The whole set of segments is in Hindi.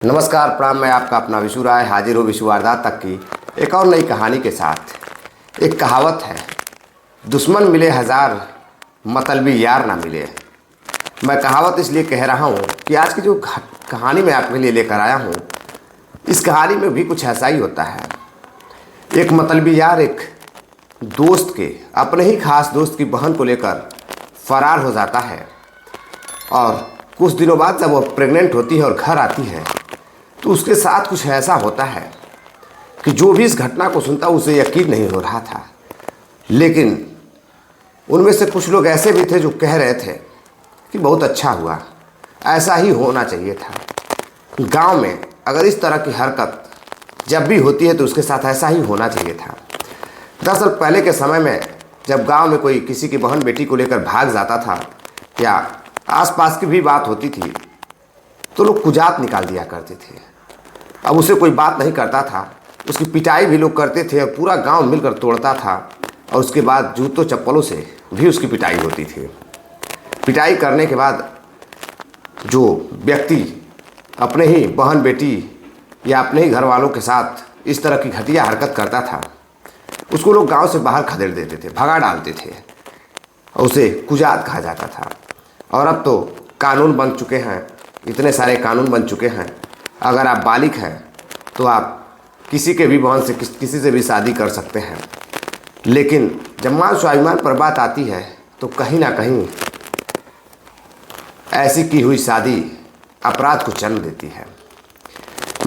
नमस्कार प्रणाम। मैं आपका अपना विशु राय हाजिर हूँ विशु वारदात तक की एक और नई कहानी के साथ। एक कहावत है, दुश्मन मिले हजार मतलबी यार ना मिले। मैं कहावत इसलिए कह रहा हूँ कि आज की जो कहानी मैं आपके लिए लेकर आया हूँ, इस कहानी में भी कुछ ऐसा ही होता है। एक मतलबी यार एक दोस्त के, अपने ही खास दोस्त की बहन को लेकर फरार हो जाता है और कुछ दिनों बाद जब वो प्रेग्नेंट होती है और घर आती है तो उसके साथ कुछ ऐसा होता है कि जो भी इस घटना को सुनता उसे यकीन नहीं हो रहा था। लेकिन उनमें से कुछ लोग ऐसे भी थे जो कह रहे थे कि बहुत अच्छा हुआ, ऐसा ही होना चाहिए था। गांव में अगर इस तरह की हरकत जब भी होती है तो उसके साथ ऐसा ही होना चाहिए था। दरअसल पहले के समय में जब गांव में कोई किसी की बहन बेटी को लेकर भाग जाता था या आसपास की भी बात होती थी तो लोग कुजात निकाल दिया करते थे। अब उसे कोई बात नहीं करता था, उसकी पिटाई भी लोग करते थे और पूरा गांव मिलकर तोड़ता था और उसके बाद जूतों चप्पलों से भी उसकी पिटाई होती थी। पिटाई करने के बाद जो व्यक्ति अपने ही बहन बेटी या अपने ही घर वालों के साथ इस तरह की घटिया हरकत करता था उसको लोग गांव से बाहर खदेड़ देते थे, भगा डालते थे और उसे कुजात कहा जाता था। और अब तो कानून बन चुके हैं, इतने सारे कानून बन चुके हैं, अगर आप बालिग हैं तो आप किसी के भी बहन से किसी से भी शादी कर सकते हैं। लेकिन जब मान स्वाभिमान पर बात आती है तो कहीं ना कहीं ऐसी की हुई शादी अपराध को जन्म देती है।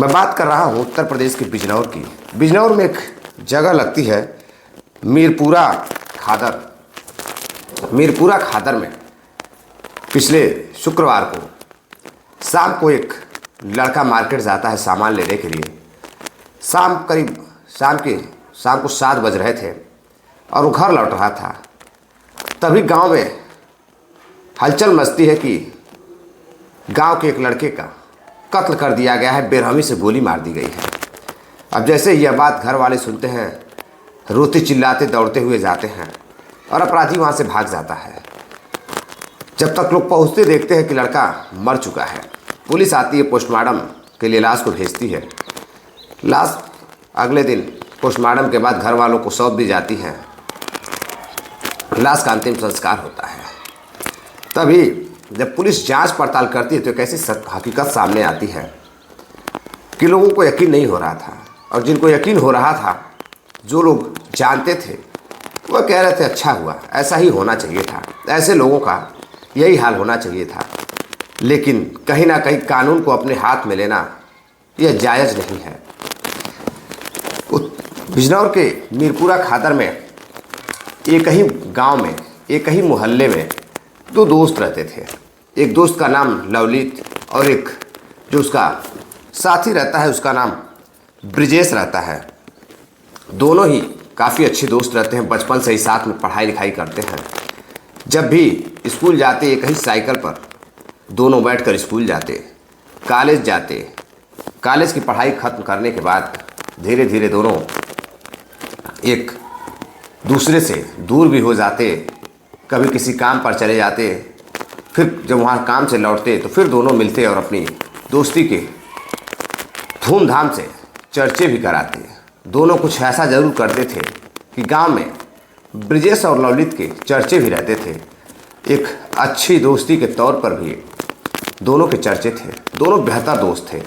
मैं बात कर रहा हूँ उत्तर प्रदेश के बिजनौर की। बिजनौर में एक जगह लगती है मीरपुरा खादर। मीरपुरा खादर में पिछले शुक्रवार को शाम को एक लड़का मार्केट जाता है सामान लेने के लिए। शाम को 7 बज रहे थे और वो घर लौट रहा था। तभी गांव में हलचल मचती है कि गांव के एक लड़के का कत्ल कर दिया गया है, बेरहमी से गोली मार दी गई है। अब जैसे यह बात घर वाले सुनते हैं, रोते चिल्लाते दौड़ते हुए जाते हैं और अपराधी वहाँ से भाग जाता है। जब तक लोग पहुँचते देखते हैं कि लड़का मर चुका है। पुलिस आती है, पोस्टमार्टम के लिए लाश को भेजती है। लाश अगले दिन पोस्टमार्टम के बाद घर वालों को सौंप दी जाती है। लाश का अंतिम संस्कार होता है। तभी जब पुलिस जांच पड़ताल करती है तो एक ऐसी हकीकत सामने आती है कि लोगों को यकीन नहीं हो रहा था और जिनको यकीन हो रहा था, जो लोग जानते थे, वह कह रहे थे अच्छा हुआ, ऐसा ही होना चाहिए था, ऐसे लोगों का यही हाल होना चाहिए था। लेकिन कहीं ना कहीं कानून को अपने हाथ में लेना यह जायज़ नहीं है। बिजनौर के मीरपुरा खादर में एक ही गांव में, एक ही मोहल्ले में 2 दोस्त रहते थे। एक दोस्त का नाम लवलीत और एक जो उसका साथी रहता है उसका नाम ब्रिजेश रहता है। दोनों ही काफ़ी अच्छे दोस्त रहते हैं, बचपन से ही साथ में पढ़ाई लिखाई करते हैं। जब भी स्कूल जाते एक ही साइकिल पर दोनों बैठकर स्कूल जाते, कॉलेज जाते। कॉलेज की पढ़ाई ख़त्म करने के बाद धीरे धीरे दोनों एक दूसरे से दूर भी हो जाते, कभी किसी काम पर चले जाते, फिर जब वहाँ काम से लौटते तो फिर दोनों मिलते और अपनी दोस्ती के धूमधाम से चर्चे भी कराते। दोनों कुछ ऐसा ज़रूर करते थे कि गांव में ब्रिजेश और लवलित के चर्चे भी रहते थे। एक अच्छी दोस्ती के तौर पर भी दोनों के चर्चे थे। दोनों बेहतर दोस्त थे।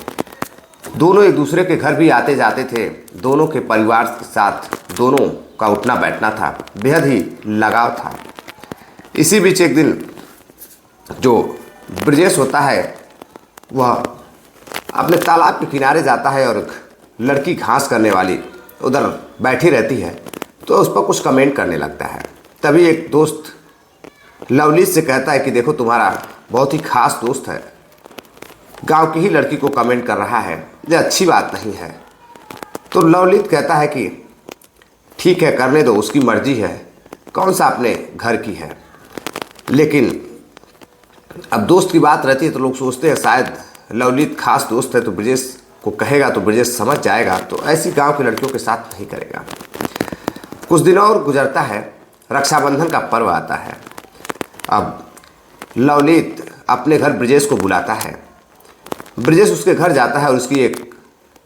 दोनों एक दूसरे के घर भी आते जाते थे। दोनों के परिवार के साथ दोनों का उठना बैठना था, बेहद ही लगाव था। इसी बीच एक दिन जो ब्रिजेश होता है वह अपने तालाब के किनारे जाता है और एक लड़की घास करने वाली उधर बैठी रहती है तो उस पर कुछ कमेंट करने लगता है। तभी एक दोस्त लवलीत से कहता है कि देखो तुम्हारा बहुत ही खास दोस्त है, गांव की ही लड़की को कमेंट कर रहा है, यह अच्छी बात नहीं है। तो लवलीत कहता है कि ठीक है करने दो, उसकी मर्जी है, कौन सा अपने घर की है। लेकिन अब दोस्त की बात रहती है तो लोग सोचते हैं शायद लवलीत खास दोस्त है तो ब्रिजेश को कहेगा तो ब्रिजेश समझ जाएगा, तो ऐसी गांव की लड़कियों के साथ नहीं करेगा। कुछ दिन और गुजरता है, रक्षाबंधन का पर्व आता है। अब लवलीत अपने घर ब्रिजेश को बुलाता है ब्रजेश उसके घर जाता है और उसकी एक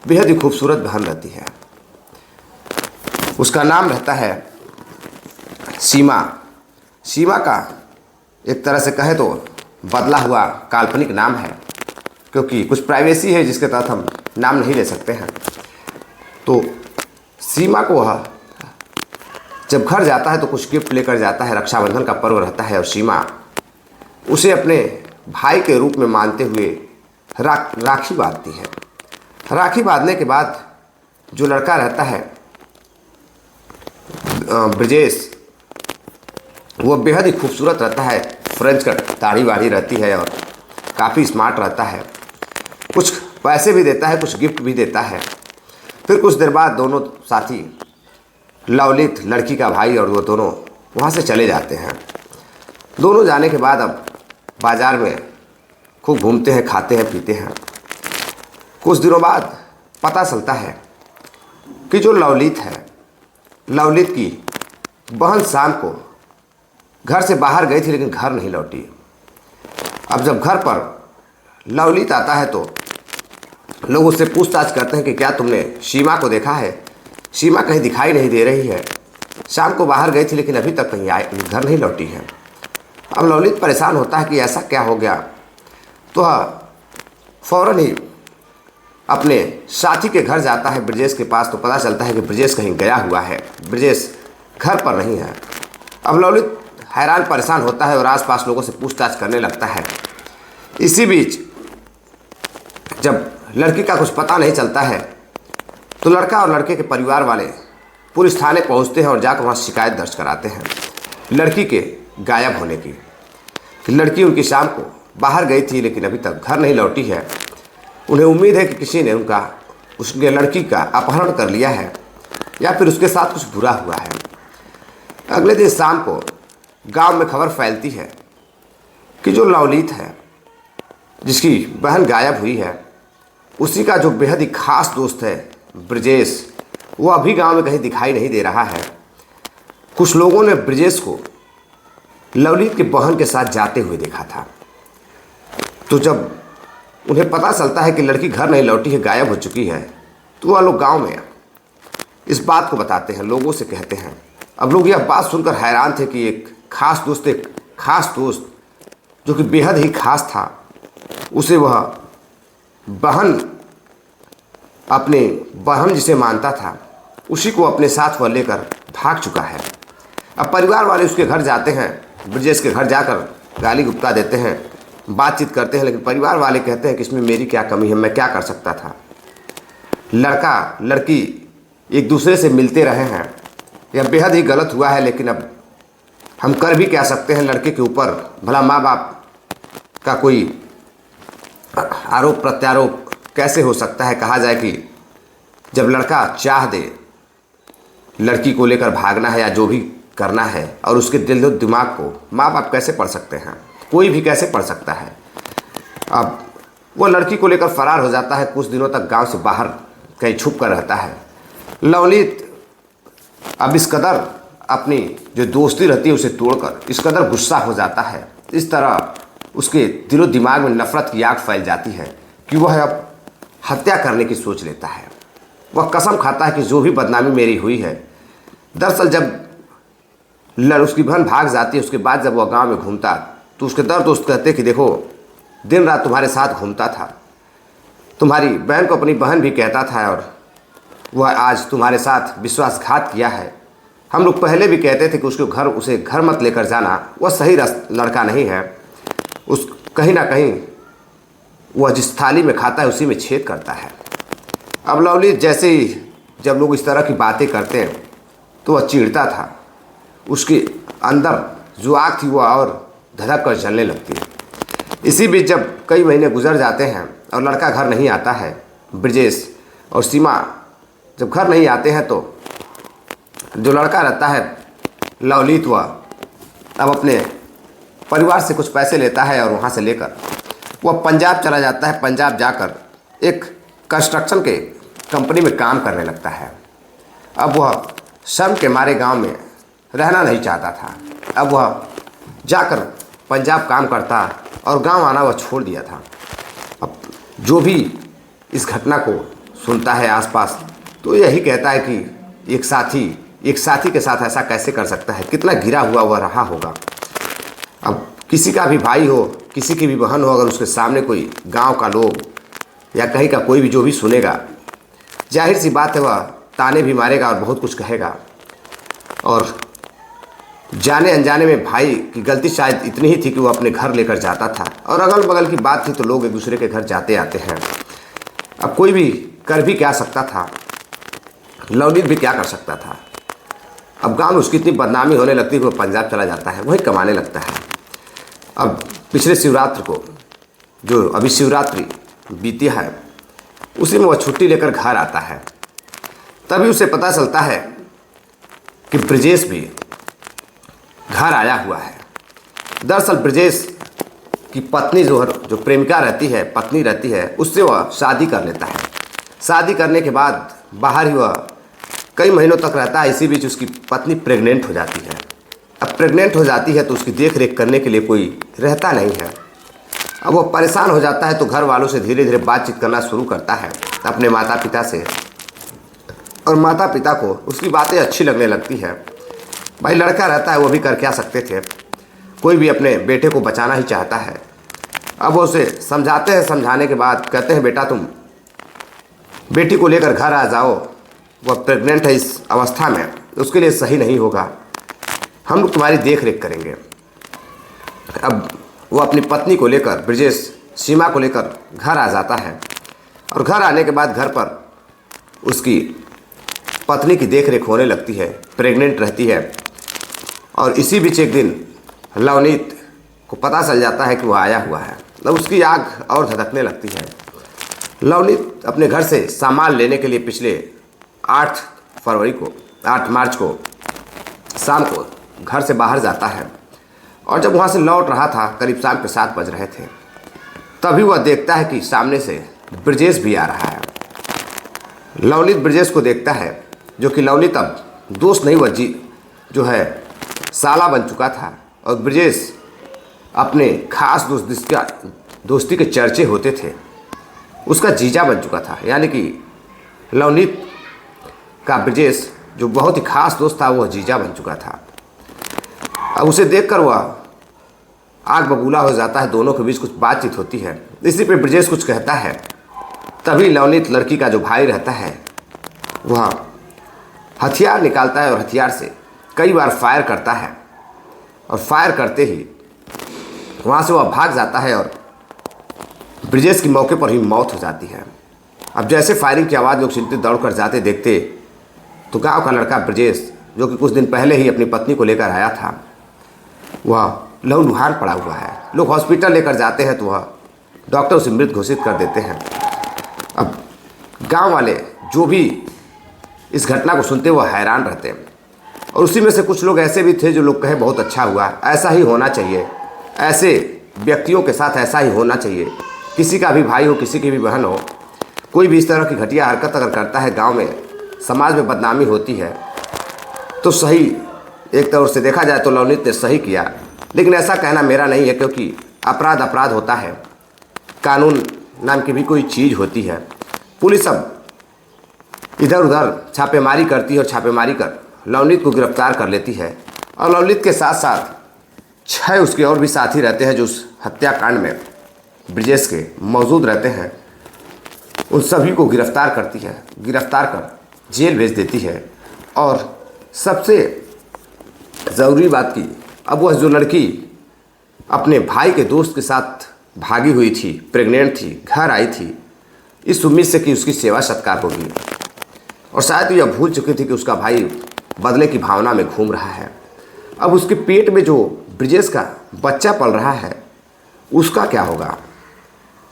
बेहद ही खूबसूरत बहन रहती है। उसका नाम रहता है सीमा। सीमा का एक तरह से कहे तो बदला हुआ काल्पनिक नाम है, क्योंकि कुछ प्राइवेसी है जिसके तहत हम नाम नहीं ले सकते हैं। तो सीमा को वह जब घर जाता है तो कुछ गिफ्ट लेकर जाता है। रक्षाबंधन का पर्व रहता है और सीमा उसे अपने भाई के रूप में मानते हुए राखी बांधती है। राखी बांधने के बाद जो लड़का रहता है ब्रजेश, वो बेहद ही खूबसूरत रहता है। फ्रेंच कट दाढ़ी वाढ़ी रहती है और काफ़ी स्मार्ट रहता है। कुछ पैसे भी देता है, कुछ गिफ्ट भी देता है। फिर कुछ देर बाद दोनों साथी लवलित, लड़की का भाई, और वो दोनों वहाँ से चले जाते हैं। दोनों जाने के बाद अब बाज़ार में खूब घूमते हैं, खाते हैं, पीते हैं। कुछ दिनों बाद पता चलता है कि जो लवलित है, लवलित की बहन शाम को घर से बाहर गई थी लेकिन घर नहीं लौटी। अब जब घर पर लवलित आता है तो लोग उससे पूछताछ करते हैं कि क्या तुमने सीमा को देखा है? सीमा कहीं दिखाई नहीं दे रही है। शाम को बाहर गई थी लेकिन अभी तक कहीं घर नहीं लौटी है। अब लवलित परेशान होता है कि ऐसा क्या हो गया। तो फ़ौरन ही अपने साथी के घर जाता है, ब्रजेश के पास। तो पता चलता है कि ब्रजेश कहीं गया हुआ है, ब्रजेश घर पर नहीं है। अब लवलित हैरान परेशान होता है और आसपास लोगों से पूछताछ करने लगता है। इसी बीच जब लड़की का कुछ पता नहीं चलता है तो लड़का और लड़के के परिवार वाले पुलिस थाने पहुंचते हैं और जाकर वहां शिकायत दर्ज कराते हैं लड़की के गायब होने की। कि लड़की उनकी शाम को बाहर गई थी लेकिन अभी तक घर नहीं लौटी है। उन्हें उम्मीद है कि किसी ने उसके लड़की का अपहरण कर लिया है या फिर उसके साथ कुछ बुरा हुआ है। अगले दिन शाम को गांव में खबर फैलती है कि जो लवलित है, जिसकी बहन गायब हुई है, उसी का जो बेहद ही खास दोस्त है ब्रजेश, वो अभी गांव में कहीं दिखाई नहीं दे रहा है। कुछ लोगों ने ब्रजेश को लवलित की बहन के साथ जाते हुए देखा था। तो जब उन्हें पता चलता है कि लड़की घर नहीं लौटी है, गायब हो चुकी है, तो वह लोग गांव में इस बात को बताते हैं, लोगों से कहते हैं। अब लोग यह बात सुनकर हैरान थे कि एक खास दोस्त जो कि बेहद ही खास था, उसे वह अपने बहन जिसे मानता था, उसी को अपने साथ वह लेकर भाग चुका है। अब परिवार वाले उसके घर जाते हैं, ब्रजेश के घर जाकर गाली गुप्ता देते हैं, बातचीत करते हैं। लेकिन परिवार वाले कहते हैं कि इसमें मेरी क्या कमी है, मैं क्या कर सकता था। लड़का लड़की एक दूसरे से मिलते रहे हैं, यह बेहद ही गलत हुआ है। लेकिन अब हम कर भी क्या सकते हैं। लड़के के ऊपर भला माँ बाप का कोई आरोप प्रत्यारोप कैसे हो सकता है। कहा जाए कि जब लड़का चाह दे लड़की को लेकर भागना है या जो भी करना है, और उसके दिल दिमाग को माँ बाप कैसे पढ़ सकते हैं, कोई भी कैसे पढ़ सकता है। अब वो लड़की को लेकर फरार हो जाता है। कुछ दिनों तक गांव से बाहर कहीं छुप कर रहता है। लवलित अब इस कदर अपनी जो दोस्ती रहती है उसे तोड़कर इस कदर गुस्सा हो जाता है, इस तरह उसके दिलो दिमाग में नफरत की आग फैल जाती है कि वह अब हत्या करने की सोच लेता है। वह कसम खाता है कि जो भी बदनामी मेरी हुई है। दरअसल जब उसकी बहन भाग जाती है, उसके बाद जब वह गांव में घूमता तो उसके दोस्त कहते कि देखो, दिन रात तुम्हारे साथ घूमता था, तुम्हारी बहन को अपनी बहन भी कहता था, और वह आज तुम्हारे साथ विश्वासघात किया है। हम लोग पहले भी कहते थे कि उसे घर मत लेकर जाना, वह सही लड़का नहीं है। कहीं ना कहीं वह जिस थाली में खाता है उसी में छेद करता है। अब लवलित जैसे ही जब लोग इस तरह की बातें करते हैं तो वह चिढ़ता था। उसके अंदर जो आग थी वह और धधक कर जलने लगती है। इसी बीच जब कई महीने गुजर जाते हैं और लड़का घर नहीं आता है, ब्रजेश और सीमा जब घर नहीं आते हैं, तो जो लड़का रहता है लवलित, वह अब अपने परिवार से कुछ पैसे लेता है और वहाँ से लेकर वह पंजाब चला जाता है। पंजाब जाकर एक कंस्ट्रक्शन के कंपनी में काम करने लगता है। अब वह शर्म के मारे गांव में रहना नहीं चाहता था। अब वह जाकर पंजाब काम करता और गांव आना वह छोड़ दिया था। अब जो भी इस घटना को सुनता है आसपास, तो यही कहता है कि एक साथी के साथ ऐसा कैसे कर सकता है, कितना गिरा हुआ वह रहा होगा। अब किसी का भी भाई हो, किसी की भी बहन हो, अगर उसके सामने कोई गांव का लोग या कहीं का कोई भी जो भी सुनेगा, जाहिर सी बात है वह ताने भी मारेगा और बहुत कुछ कहेगा। और जाने अनजाने में भाई की गलती शायद इतनी ही थी कि वो अपने घर लेकर जाता था, और अगल बगल की बात थी तो लोग एक दूसरे के घर जाते आते हैं। अब कोई भी कर भी क्या सकता था, लवनीत भी क्या कर सकता था। अब गांव में उसकी इतनी बदनामी होने लगती है कि वो पंजाब चला जाता है, वहीं कमाने लगता है। अब पिछले शिवरात्रि को, जो अभी शिवरात्रि बीती है, उसी में वह छुट्टी लेकर घर आता है। तभी उसे पता चलता है कि ब्रजेश भी घर आया हुआ है। दरअसल ब्रजेश की पत्नी जो प्रेमिका रहती है, पत्नी रहती है, उससे वह शादी कर लेता है। शादी करने के बाद बाहर ही वह कई महीनों तक रहता है। इसी बीच उसकी पत्नी प्रेग्नेंट हो जाती है। अब प्रेग्नेंट हो जाती है तो उसकी देख रेख करने के लिए कोई रहता नहीं है। अब वो परेशान हो जाता है तो घर वालों से धीरे धीरे बातचीत करना शुरू करता है, अपने माता पिता से। और माता पिता को उसकी बातें अच्छी लगने लगती है। भाई लड़का रहता है, वो भी कर क्या सकते थे, कोई भी अपने बेटे को बचाना ही चाहता है। अब वो उसे समझाते हैं, समझाने के बाद कहते हैं बेटा तुम बेटी को लेकर घर आ जाओ, वह प्रेग्नेंट है इस अवस्था में, उसके लिए सही नहीं होगा, हम लोग तुम्हारी देख रेख करेंगे। अब वो अपनी पत्नी को लेकर, ब्रजेश सीमा को लेकर घर आ जाता है। और घर आने के बाद घर पर उसकी पत्नी की देख रेख होने लगती है, प्रेग्नेंट रहती है। और इसी बीच एक दिन लवनीत को पता चल जाता है कि वह आया हुआ है। तब उसकी आग और धधकने लगती है। लवनीत अपने घर से सामान लेने के लिए पिछले 8 मार्च को शाम को घर से बाहर जाता है। और जब वहाँ से लौट रहा था, करीब शाम के 7 बज रहे थे, तभी वह देखता है कि सामने से ब्रजेश भी आ रहा है। लवनीत ब्रजेश को देखता है, जो कि लवनीत अब दोस्त नहीं, वह जो है साला बन चुका था। और ब्रजेश अपने खास दोस्त, जिसका दोस्ती के चर्चे होते थे, उसका जीजा बन चुका था। यानी कि लवनीत का ब्रजेश जो बहुत ही खास दोस्त था, वह जीजा बन चुका था। अब उसे देखकर वह आग बबूला हो जाता है। दोनों के बीच कुछ बातचीत होती है। इसी पे ब्रजेश कुछ कहता है। तभी लवनीत लड़की का जो भाई रहता है, वह हथियार निकालता है और हथियार से कई बार फायर करता है। और फायर करते ही वहाँ से वह भाग जाता है और ब्रजेश की मौके पर ही मौत हो जाती है। अब जैसे फायरिंग की आवाज़ लोग सुनते दौड़ कर जाते देखते तो गांव का लड़का ब्रजेश, जो कि कुछ दिन पहले ही अपनी पत्नी को लेकर आया था, वह लहूलुहान पड़ा हुआ है। लोग हॉस्पिटल लेकर जाते हैं तो वह डॉक्टर उसे मृत घोषित कर देते हैं। अब गांव वाले जो भी इस घटना को सुनते वह हैरान रहते हैं। और उसी में से कुछ लोग ऐसे भी थे जो लोग कहे बहुत अच्छा हुआ, ऐसा ही होना चाहिए, ऐसे व्यक्तियों के साथ ऐसा ही होना चाहिए। किसी का भी भाई हो, किसी की भी बहन हो, कोई भी इस तरह की घटिया हरकत अगर करता है, गांव में समाज में बदनामी होती है, तो सही एक तौर से देखा जाए तो लवनीत ने सही किया। लेकिन ऐसा कहना मेरा नहीं है, क्योंकि अपराध होता है, कानून नाम की भी कोई चीज़ होती है। पुलिस अब इधर उधर छापेमारी करती है और छापेमारी कर लवनीत को गिरफ्तार कर लेती है। और लवनीत के साथ साथ 6 उसके और भी साथी रहते हैं जो उस हत्याकांड में ब्रजेश के मौजूद रहते हैं। उन सभी को गिरफ्तार करती है, गिरफ्तार कर जेल भेज देती है। और सबसे ज़रूरी बात की, अब वह जो लड़की अपने भाई के दोस्त के साथ भागी हुई थी, प्रेग्नेंट थी, घर आई थी, इस उम्मीद से कि उसकी सेवा सत्कार होगी। और शायद यह भूल चुकी थी कि उसका भाई बदले की भावना में घूम रहा है। अब उसके पेट में जो ब्रजेश का बच्चा पल रहा है, उसका क्या होगा?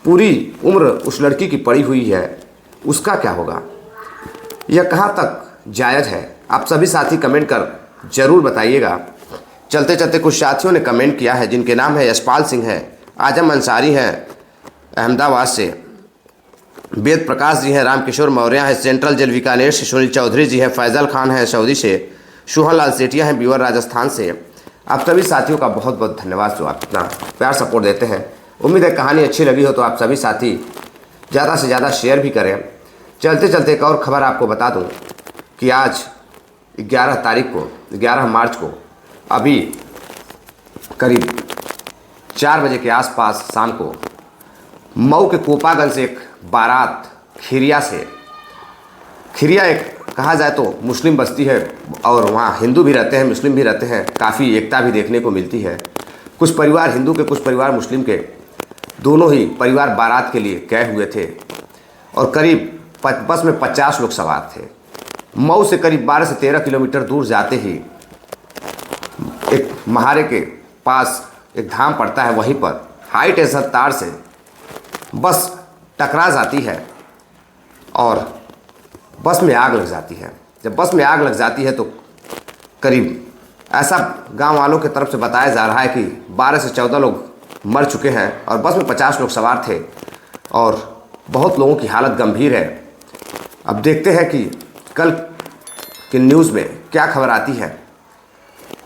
पूरी उम्र उस लड़की की पड़ी हुई है, उसका क्या होगा? यह कहाँ तक जायज़ है? आप सभी साथी कमेंट कर ज़रूर बताइएगा। चलते चलते कुछ साथियों ने कमेंट किया है, जिनके नाम है यशपाल सिंह है, आजम अंसारी हैं अहमदाबाद से, वेद प्रकाश जी हैं, रामकिशोर मौर्य हैं सेंट्रल जेल बीकानेर से, सुनील चौधरी जी हैं, फैज़ल खान हैं सऊदी से, सोहन लाल सेठिया हैं बीवर राजस्थान से। आप सभी साथियों का बहुत बहुत धन्यवाद जो आप इतना प्यार सपोर्ट देते हैं। उम्मीद है कहानी अच्छी लगी हो तो आप सभी साथी ज़्यादा से ज़्यादा शेयर भी करें। चलते चलते एक और ख़बर आपको बता दूं कि आज 11 मार्च को अभी करीब 4 बजे के आसपास शाम को मऊ के कोपागंज से एक बारात खिरिया एक कहा जाए तो मुस्लिम बस्ती है और वहाँ हिंदू भी रहते हैं, मुस्लिम भी रहते हैं। काफ़ी एकता भी देखने को मिलती है। कुछ परिवार हिंदू के, कुछ परिवार मुस्लिम के, दोनों ही परिवार बारात के लिए गए हुए थे और करीब बस में 50 लोग सवार थे। मऊ से करीब 12 से 13 किलोमीटर दूर जाते ही एक महारे के पास एक धाम पड़ता है, वहीं पर हाई टेंशन तार से बस टकरा जाती है और बस में आग लग जाती है। जब बस में आग लग जाती है तो करीब ऐसा गांव वालों की तरफ से बताया जा रहा है कि 12 से 14 लोग मर चुके हैं और बस में 50 लोग सवार थे और बहुत लोगों की हालत गंभीर है। अब देखते हैं कि कल की न्यूज़ में क्या खबर आती है।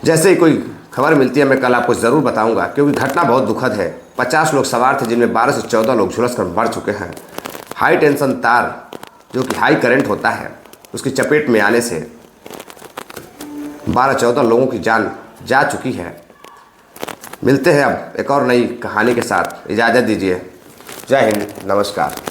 जैसे ही कोई खबर मिलती है मैं कल आपको ज़रूर बताऊंगा, क्योंकि घटना बहुत दुखद है। 50 लोग सवार थे जिनमें 12 से 14 लोग झुलस कर मर चुके हैं। हाई टेंशन तार जो कि हाई करंट होता है उसकी चपेट में आने से 12-14 लोगों की जान जा चुकी है। मिलते हैं अब एक और नई कहानी के साथ। इजाज़त दीजिए। जय हिंद, नमस्कार।